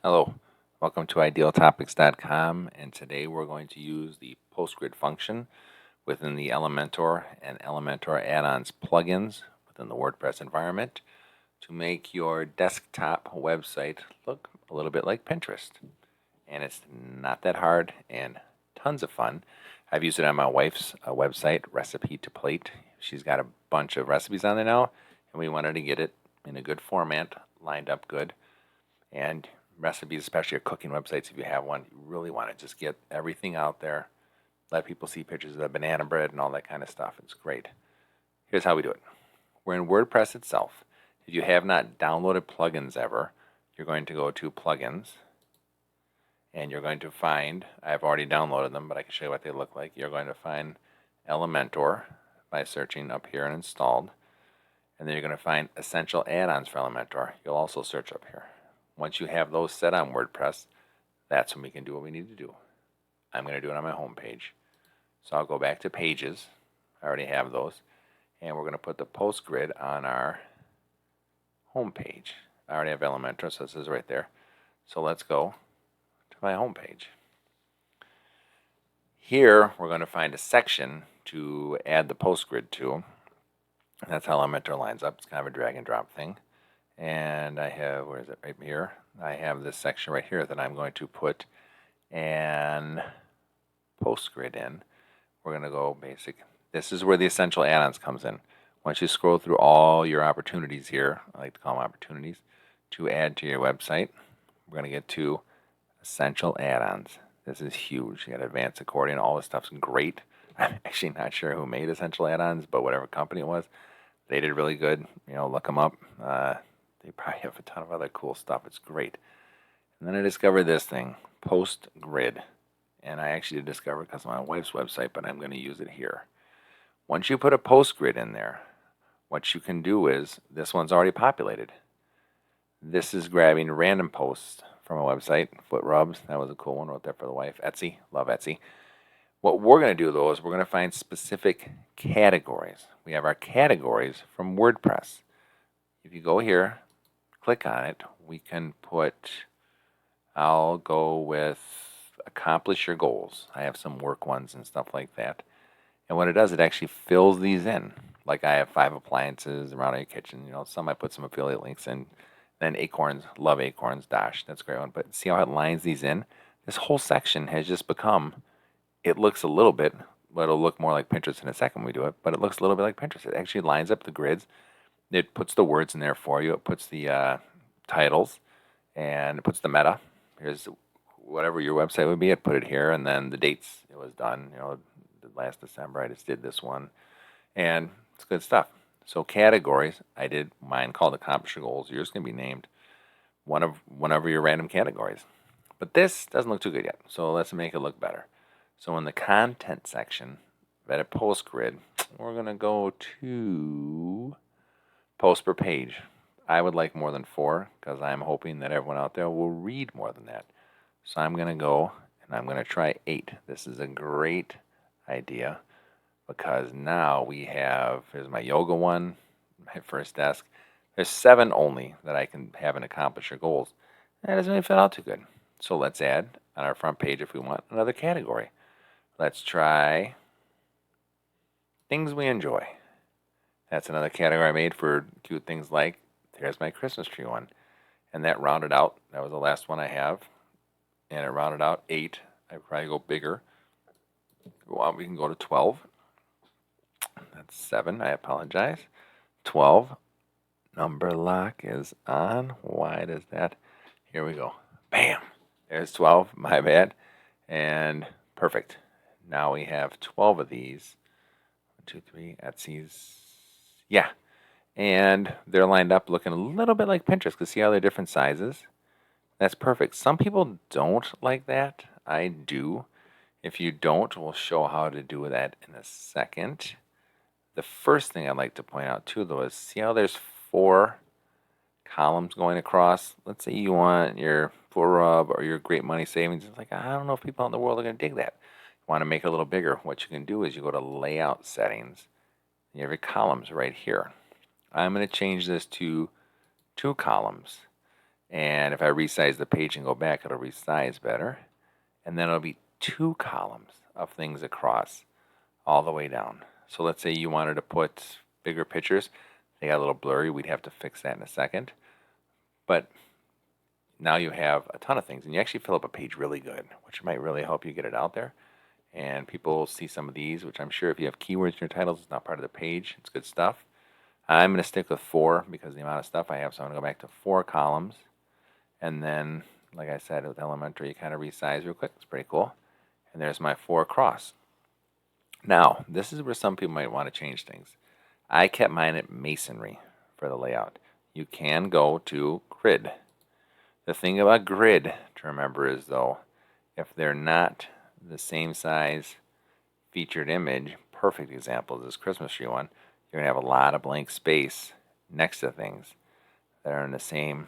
Hello, welcome to idealtopics.com, and today we're going to use the PostGrid function within the Elementor and Elementor add-ons plugins within the WordPress environment to make your desktop website look a little bit like Pinterest. And it's not that hard and tons of fun. I've used it on my wife's website, Recipe to Plate. She's got a bunch of recipes on there now, and we wanted to get it in a good format, lined up good. And recipes, especially your cooking websites, if you have one, you really want to just get everything out there. Let people see pictures of the banana bread and all that kind of stuff. It's great. Here's how we do it. We're in WordPress itself. If you have not downloaded plugins ever, you're going to go to Plugins, and you're going to find, I've already downloaded them, but I can show you what they look like. You're going to find Elementor by searching up here and Installed, and then you're going to find Essential Add-ons for Elementor. You'll also search up here. Once you have those set on WordPress, that's when we can do what we need to do. I'm going to do it on my home page. So I'll go back to Pages. I already have those. And we're going to put the PostGrid on our home page. I already have Elementor, so this is right there. So let's go to my home page. Here, we're going to find a section to add the PostGrid to. That's how Elementor lines up. It's kind of a drag and drop thing. And I have, where is it, right here? I have this section right here that I'm going to put an PostGrid in. We're going to go basic. This is where the essential add-ons comes in. Once you scroll through all your opportunities here, I like to call them opportunities, to add to your website, we're going to get to essential add-ons. This is huge. You got advanced accordion, all this stuff's great. I'm actually not sure who made essential add-ons, but whatever company it was, they did really good. Look them up. They probably have a ton of other cool stuff. It's great. And then I discovered this thing, PostGrid. And I actually did discover it because of my wife's website, but I'm going to use it here. Once you put a PostGrid in there, what you can do is, this one's already populated. This is grabbing random posts from a website, Foot Rubs. That was a cool one, wrote that for the wife. Etsy, love Etsy. What we're going to do, though, is we're going to find specific categories. We have our categories from WordPress. If you go here, click on it, we can put, I'll go with accomplish your goals. I have some work ones and stuff like that. And what it does, it actually fills these in. Like I have 5 appliances around your kitchen. Some I put some affiliate links in. Then acorns, love acorns, Dash, that's a great one. But see how it lines these in? This whole section has just become, it looks a little bit, but it'll look more like Pinterest in a second when we do it, but it looks a little bit like Pinterest. It actually lines up the grids. It puts the words in there for you. It puts the titles, and it puts the meta. Here's whatever your website would be. It put it here, and then the dates it was done. Last December I just did this one, and it's good stuff. So categories, I did mine called Accomplish Your Goals. Yours can be named one of your random categories. But this doesn't look too good yet, so let's make it look better. So in the content section, edit PostGrid, we're going to go to post per page. I would like more than 4 because I'm hoping that everyone out there will read more than that. So I'm going to go and I'm going to try 8. This is a great idea because now we have, here's my yoga one, my first desk. There's 7 only that I can have and accomplish your goals. That doesn't really fit out too good. So let's add on our front page, if we want, another category. Let's try things we enjoy. That's another category I made for cute things like, here's my Christmas tree one. And that rounded out, that was the last one I have. And it rounded out 8. I'd probably go bigger. Well, we can go to 12. That's 7, I apologize. 12. Number lock is on. Why does that? Here we go. Bam! There's 12, my bad. And perfect. Now we have 12 of these. 1, 2, 3, Etsy's. Yeah. And they're lined up looking a little bit like Pinterest, because see how they're different sizes? That's perfect. Some people don't like that. I do. If you don't, we'll show how to do that in a second. The first thing I'd like to point out too, though, is see how there's 4 columns going across? Let's say you want your full rub or your great money savings. It's like, I don't know if people in the world are going to dig that. You want to make it a little bigger. What you can do is you go to Layout Settings. You have your columns right here. I'm going to change this to 2 columns. And if I resize the page and go back, it'll resize better. And then it'll be 2 columns of things across all the way down. So let's say you wanted to put bigger pictures. They got a little blurry. We'd have to fix that in a second. But now you have a ton of things, and you actually fill up a page really good, which might really help you get it out there. And people see some of these, which I'm sure if you have keywords in your titles, it's not part of the page. It's good stuff. I'm going to stick with 4 because of the amount of stuff I have. So I'm going to go back to 4 columns. And then, like I said, with Elementor, you kind of resize real quick. It's pretty cool. And there's my 4 across. Now, this is where some people might want to change things. I kept mine at masonry for the layout. You can go to grid. The thing about grid to remember is, though, if they're not the same size featured image, perfect example is this Christmas tree one, you're going to have a lot of blank space next to things that are in the same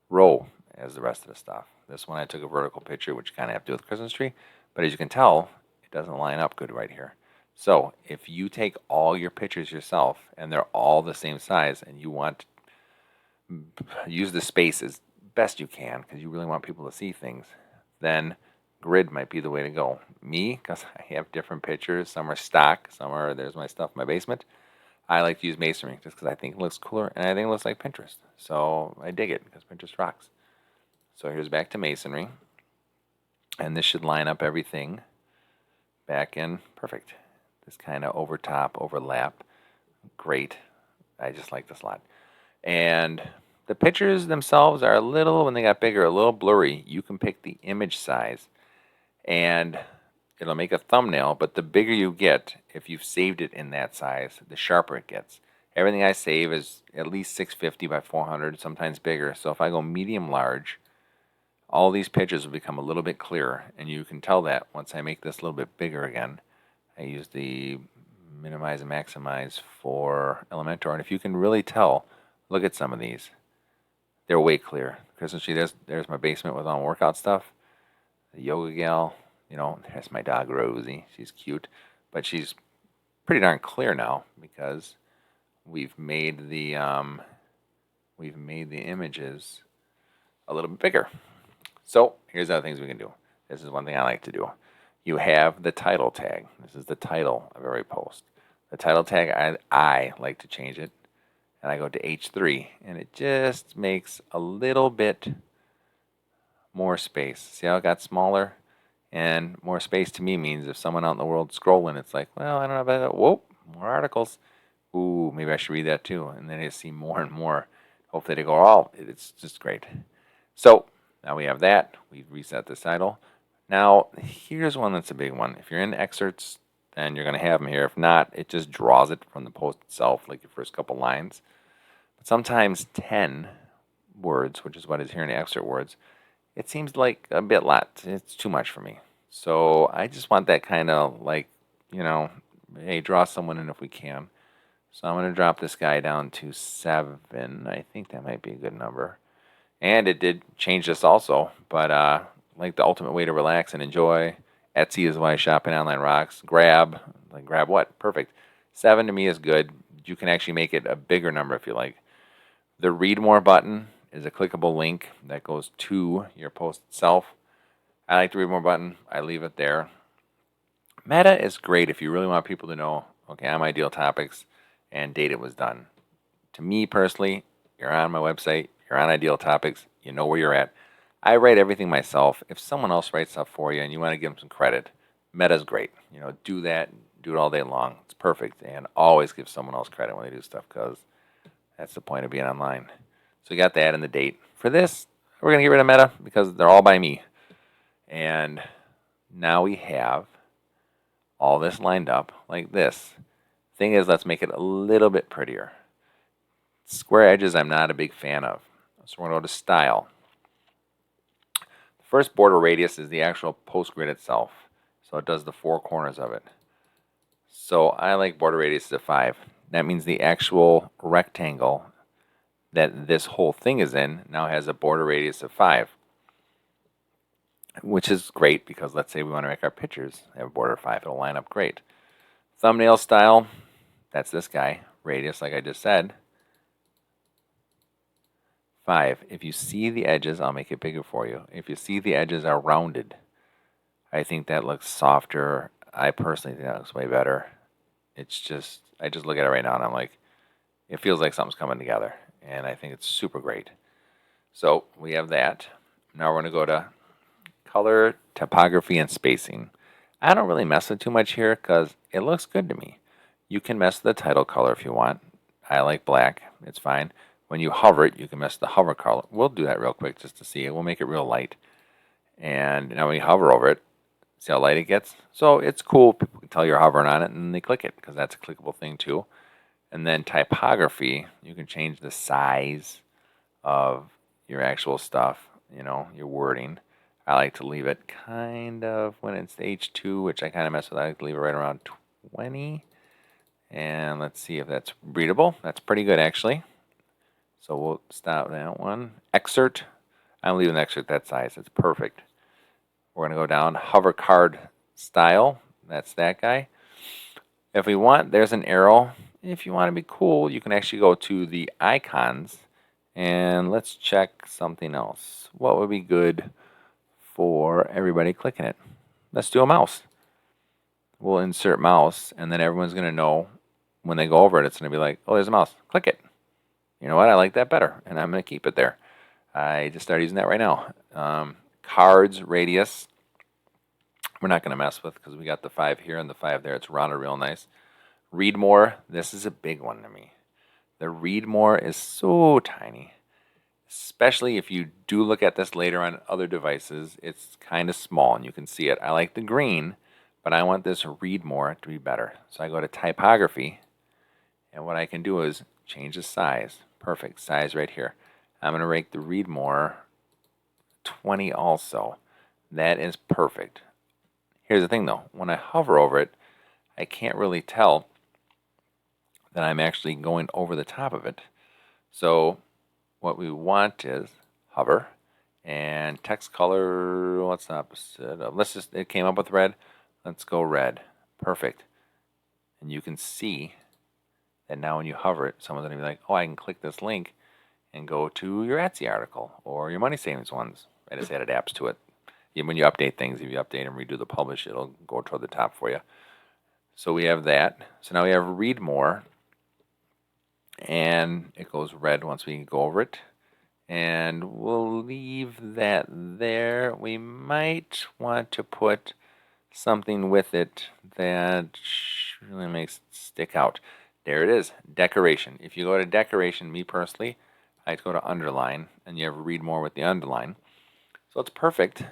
row as the rest of the stuff. This one I took a vertical picture, which kind of have to do with Christmas tree, but as you can tell, it doesn't line up good right here. So if you take all your pictures yourself and they're all the same size and you want use the space as best you can because you really want people to see things, then grid might be the way to go. Me, because I have different pictures, some are stock, some are, there's my stuff in my basement, I like to use masonry just because I think it looks cooler and I think it looks like Pinterest. So I dig it because Pinterest rocks. So here's back to masonry, and this should line up everything back in perfect. This kind of overlap, great. I just like this a lot. And the pictures themselves are a little, when they got bigger, a little blurry. You can pick the image size and it'll make a thumbnail, but the bigger you get, if you've saved it in that size, the sharper it gets. Everything I save is at least 650 by 400, sometimes bigger. So if I go medium large, all these pictures will become a little bit clearer, and you can tell that once I make this a little bit bigger again. I use the minimize and maximize for Elementor, and if you can really tell, look at some of these. They're way clear. Christmas tree, there's my basement with all workout stuff. The yoga gal, you know, there's my dog Rosie. She's cute, but she's pretty darn clear now because we've made the images a little bit bigger. So here's other things we can do. This is one thing I like to do. You have the title tag. This is the title of every post. The title tag, I like to change it, and I go to H3, and it just makes a little bit more space. See how it got smaller? And more space to me means if someone out in the world scrolling, it's like, well, I don't know about that. Whoa, more articles. Ooh, maybe I should read that too. And then they see more and more. Hopefully they go, oh, it's just great. So now we have that. We've reset the title. Now, here's one that's a big one. If you're in excerpts, then you're going to have them here. If not, it just draws it from the post itself, like your first couple lines. But sometimes 10 words, which is what is here in the excerpt words, it seems like a bit lot. It's too much for me. So I just want that kind of like, you know, hey, draw someone in if we can. So I'm going to drop this guy down to 7. I think that might be a good number. And it did change this also, but like the ultimate way to relax and enjoy. Etsy is why shopping online rocks. Grab what? Perfect. 7 to me is good. You can actually make it a bigger number if you like. The read more button is a clickable link that goes to your post itself. I like the read more button. I leave it there. Meta is great if you really want people to know, okay, I'm Ideal Topics and date it was done. To me personally, you're on my website, you're on Ideal Topics, you know where you're at. I write everything myself. If someone else writes stuff for you and you want to give them some credit, Meta's great. You know, do that, do it all day long. It's perfect. And always give someone else credit when they do stuff because that's the point of being online. So we got that and the date. For this, we're going to get rid of Meta because they're all by me. And now we have all this lined up like this. Thing is, let's make it a little bit prettier. Square edges I'm not a big fan of. So we're going to go to Style. The first border radius is the actual post grid itself. So it does the 4 corners of it. So I like border radius of 5. That means the actual rectangle that this whole thing is in now has a border radius of 5. Which is great because let's say we want to make our pictures have a border of 5. It'll line up great. Thumbnail style, that's this guy. Radius, like I just said. 5. If you see the edges, I'll make it bigger for you. If you see the edges are rounded, I think that looks softer. I personally think that looks way better. It's just, I just look at it right now and I'm like, it feels like something's coming together. And I think it's super great. So we have that. Now we're going to go to color, typography, and spacing. I don't really mess with too much here because it looks good to me. You can mess with the title color if you want. I like black. It's fine. When you hover it, you can mess with the hover color. We'll do that real quick just to see it. We'll make it real light. And now when you hover over it, see how light it gets? So it's cool. People can tell you're hovering on it and they click it because that's a clickable thing too. And then typography, you can change the size of your actual stuff, you know, your wording. I like to leave it kind of, when it's H2, which I kind of mess with, I like to leave it right around 20. And let's see if that's readable. That's pretty good, actually. So we'll stop that one. Excerpt. I'm leaving the excerpt that size. It's perfect. We're going to go down. Hover card style. That's that guy. If we want, there's an arrow. If you want to be cool, you can actually go to the icons. And let's check something else. What would be good for everybody clicking it? Let's do a mouse. We'll insert mouse, and then everyone's going to know when they go over it, it's going to be like, oh, there's a mouse. Click it. You know what? I like that better, and I'm going to keep it there. I just started using that right now. Cards, radius. We're not going to mess with because we got the 5 here and the 5 there. It's rounded real nice. Read more. This is a big one to me. The read more is so tiny. Especially if you do look at this later on other devices, it's kind of small and you can see it. I like the green, but I want this read more to be better. So I go to typography, and what I can do is change the size. Perfect, size right here. I'm going to rate the read more 20 also. That is perfect. Here's the thing though, when I hover over it, I can't really tell that I'm actually going over the top of it. So what we want is hover, and text color, what's the opposite of, let's just, it came up with red, let's go red. Perfect. And you can see that now when you hover it, someone's going to be like, oh, I can click this link and go to your Etsy article or your money savings ones. I just added apps to it. When you update things, if you update and redo the publish, it'll go toward the top for you. So we have that. So now we have read more, and it goes red once we go over it. And we'll leave that there. We might want to put something with it that really makes it stick out. There it is, decoration. If you go to decoration, me personally, I go to underline, and you have read more with the underline. So it's perfect.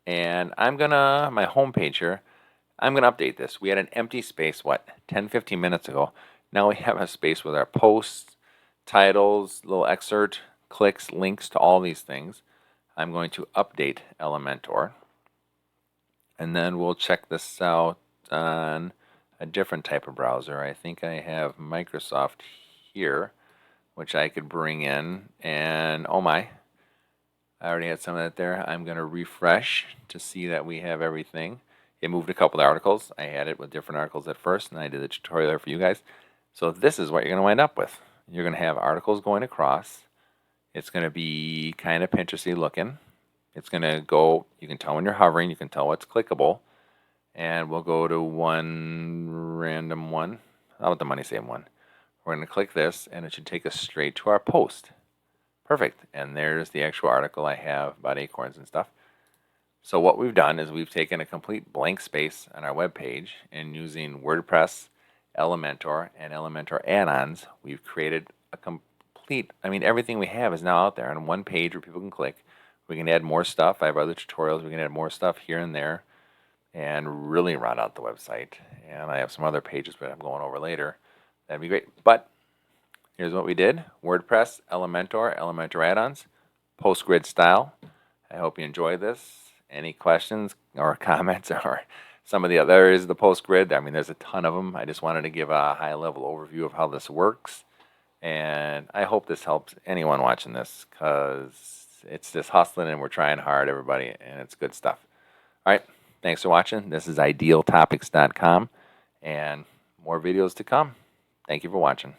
And I'm gonna, my home page here, I'm gonna update this. We had an empty space, 10, 15 minutes ago. Now we have a space with our posts, titles, little excerpt, clicks, links to all these things. I'm going to update Elementor. And then we'll check this out on a different type of browser. I think I have Microsoft here, which I could bring in. And oh my, I already had some of that there. I'm going to refresh to see that we have everything. It moved a couple of articles. I had it with different articles at first, and I did the tutorial there for you guys. So this is what you're going to wind up with. You're going to have articles going across. It's going to be kind of Pinteresty looking. It's going to go, you can tell when you're hovering, you can tell what's clickable. And we'll go to one random one. How about the money saving one? We're going to click this, and it should take us straight to our post. Perfect. And there's the actual article I have about acorns and stuff. So what we've done is we've taken a complete blank space on our web page, and using WordPress, Elementor, and Elementor add-ons, we've created a complete, I mean, everything we have is now out there on one page where people can click. We can add more stuff. I have other tutorials. We can add more stuff here and there and really round out the website. And I have some other pages that I'm going over later. That'd be great. But here's what we did. WordPress, Elementor, Elementor add-ons, PostGrid style. I hope you enjoyed this. Any questions or comments or some of the other areas of the PostGrid? I mean, there's a ton of them. I just wanted to give a high-level overview of how this works. And I hope this helps anyone watching this, because it's just hustling and we're trying hard, everybody, and it's good stuff. All right, thanks for watching. This is idealtopics.com, and more videos to come. Thank you for watching.